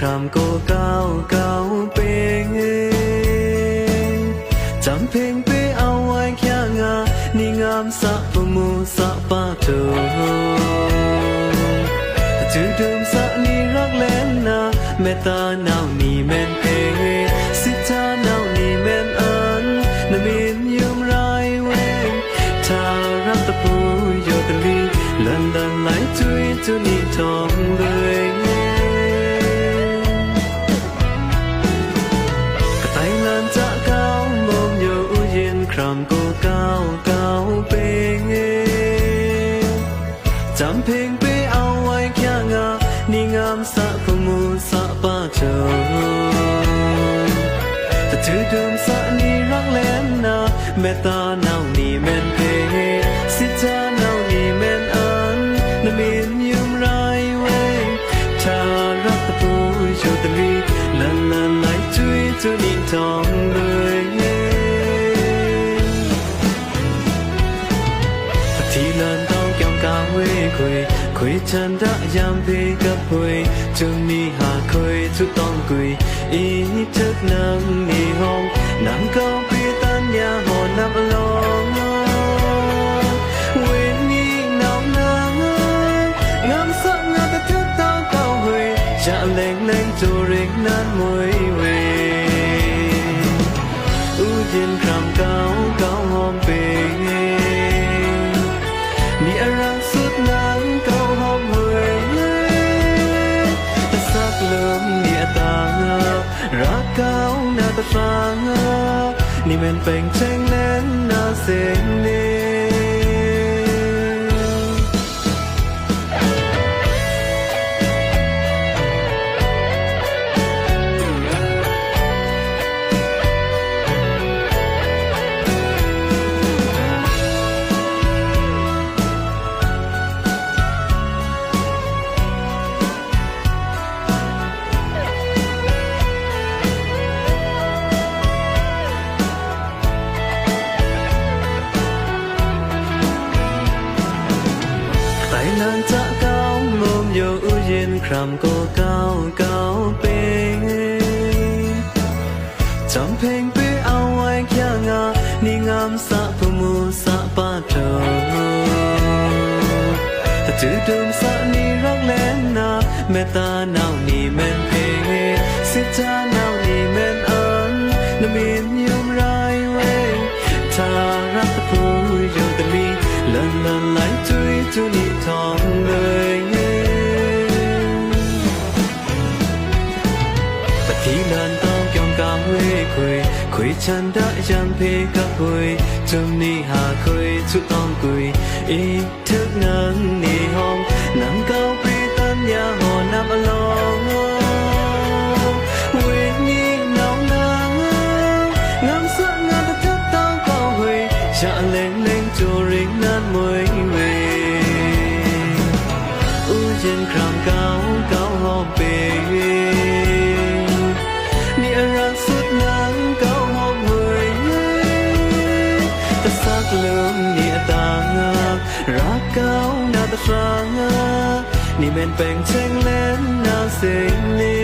ครามโกเก้าเก้าเปงจำเพลงไปเอาไว้แค่งานี่งามสะปมูสะปาโตจืดมสะนี่รักเล่นนาเมตาหนาวนี่แม่นเพสิทาหนาวนี่แม่นอันนมินยมไรเวทารักตะปูโยตลีลันดันไหลจุยจุนี่ทองเลยกระต่ายลันจะก้าวมองโยเย็นครามโกก้าวก้าวเปงจำเพลงไปเอาไว้แค่งานี่งามสะพมูสะปาเจอแต่จืดมสะนี่รักเล่นนาเมตาหนาวนี่แม่นเพสิจาหนาวนี่แม่นอันนมินยืมไรเวทารักตะปูโยตลีลันลันไหลจุยจุนี่ทองเลยทีลันต้องแก้มกาเวคุยฉันได้ยามเพกับคุยจงนี้หาคุยทุกต้องคุยอีทึกนางนี่ห้องนางก็ปีตันยาหอนับลองเวนี่หนาวนางงามสักงามแต่ทึกเต้าเก้าหุยจะเล่งเล่งจูริกนั้นมวยเวอู้เย็นครามเก้าเก้าหอมเปงนี่อะไรสุดนางเก้าหอมเวยแต่สักเริ่มเนี่ยตางรักเก้าหน้าตาฟังนี่มันเป็นเช่นนั้นน่าเสียงนี้นานจะก้าวมองโยเย็นครามโกก้าวก้าวเปงจำเพลงไปเอาไว้แค่งานี่งามสะพมูสะปาโตแต่จืดมสะนี่รักเล่นนาเมตาหนาวนี่แม่นเพสิจาหนาวนี่แม่นอันนมินยมไรเวทารักตะปูโยตลีลันลันไหลจุยจุนี่ทองเลยปฏิลันต้องยอมกางเวคุยฉันได้ยามเพกับคุยจงนี่หาคุยทุกต้องคุยอีทึกนางนี่ห้องนางเก้าปีตันยาหอน้ำลองเวนี่หนาวนางงามสักงามแต่ทึกต้องเก้าหุยจะเล่งเล่งจูริกนั้นมวยเวอู้เย็นครามเก้าเก้าหอมเปงนี่รักสุดนางเก้าหอมเวยแต่สักเริ่มเนี่ยตางรักเก้าหน้าตาฟังนี่แม่นแปลงเช่งเล่นน่าเสียงนี้